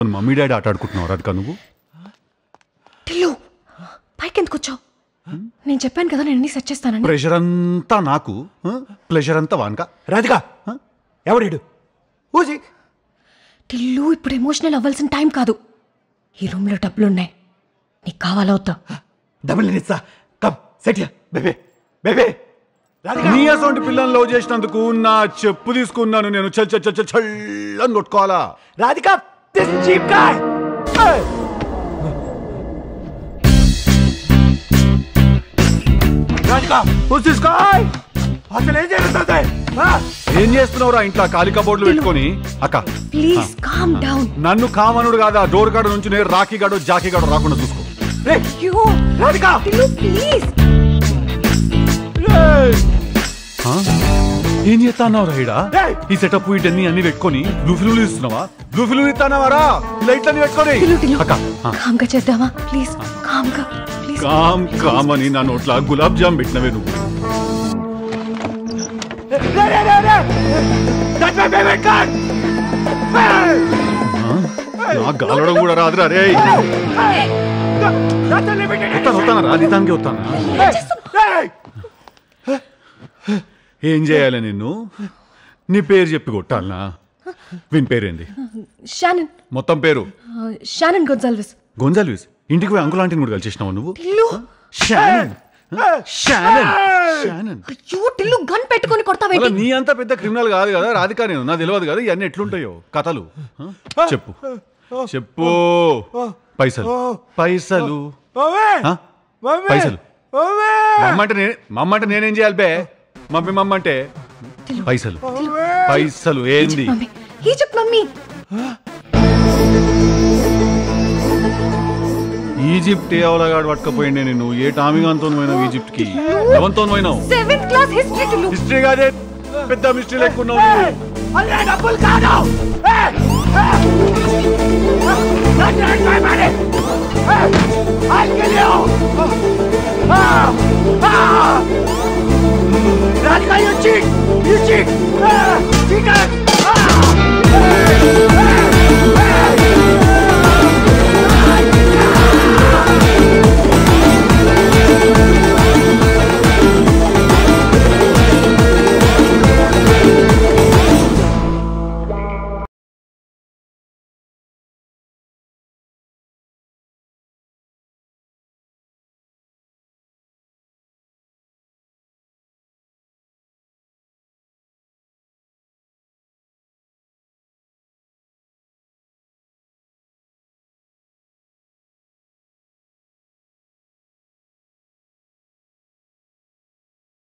Mummy daddy ఆట ఆడుకుంటున్నావు రాధిక నువ్వు టిల్లు పైకి ఎందుకు వచ్చావు? నేను చెప్పాను కదా నేను సెట్ చేస్తానని. ప్రెషర్ అంతా నాకు, ప్లెజర్ అంతా వానక. రాధిక ఎవడు ఊజీ? టిల్లు ఇప్పుడు ఎమోషనల్ అవ్వాల్సిన టైం కాదు. ఈ రూమ్ లో డబ్బులున్నాయి, నీకు కావాలా వద్దా? డబ్బులు నిస్తా కమ్ సెట్ బేబే బేబే. నీ అసొంటి పిల్లల్ని లవ్ చేసినందుకు నా చెప్పు తీసుకున్నాను నేను. చల్లని కొట్టుకోవాలా? Radhika this cheap guy. Radhika తీసుకో. అసలు ఏం జరుగుతుంది? ఏం చేస్తున్నావురా ఇంట్లో ఖాళీ కబోర్డులు పెట్టుకొని? అక్క ప్లీజ్ కామ్ డౌన్. నన్ను కామనుడు కాదా, డోర్ కాడ నుంచి నేను రాఖీ గాడు జాకీ గాడు రాకుండా చూసుకో. అయ్యో రాధిక టిల్లు ప్లీజ్. ఏం చేస్తాన్నావు రైడా? ఈ సెటప్ వీటన్ని అన్ని పెట్టుకొని బ్లూ ఫిల్మ్ ఇస్తున్నావా? బ్లూ ఫిల్మ్ ఇస్తానావారా? లైట్లన్నీ పెట్టుకొని అక్క కామ్ గా చేద్దామా ప్లీజ్? కామ్ గా ప్లీజ్. కామ్ కామ్ అని నా నోట్ల గులాబ్ జామ్ పెట్టినవే నువ్వు. నా గాలడం కూడా రాదురా రే. వస్తానా రాధితానికి వస్తానా? ఏం చేయాలి నిన్ను? నీ పేరు చెప్పి కొట్టాలనా? విన్ పేరేంది? షానన్. మొత్తం పేరు? షానన్ గొంజాల్విస్. గొంజాల్విస్. ఇంటికి పోయి అంకుల్ ఆంటీని కూడా కలిసేసినావు నువ్వు? Shannon Shannon Shannon. అయ్యో టిల్లు గన్ పెట్టుకొని కొడతావేంటి? నీ అంత పెద్ద క్రిమినల్ కాదు కదా రాధిక, నేను నాకు తెలియదు కదా ఇవన్నీ ఎట్లుంటాయో కథలు. చెప్పు చెప్పు. పైసలు పైసలు పైసలు. మమ్మంటే నేనేం చేయాలి బే? మమ్మీ అంటే పైసలు పైసలు ఏంది? Egypt mummy. ఈజిప్ట్ ఏ అవలగాడు పట్టుకపోయిండే నేను. ఏ టామిగాన్తో పోయినావు ఈజిప్ట్ కి? ఎవరితో పోయినావు? 7th class history Tillu. History కాదే, పెద్ద మిస్టరీ లెక్కున్నావు. డబ్బులు కాదు.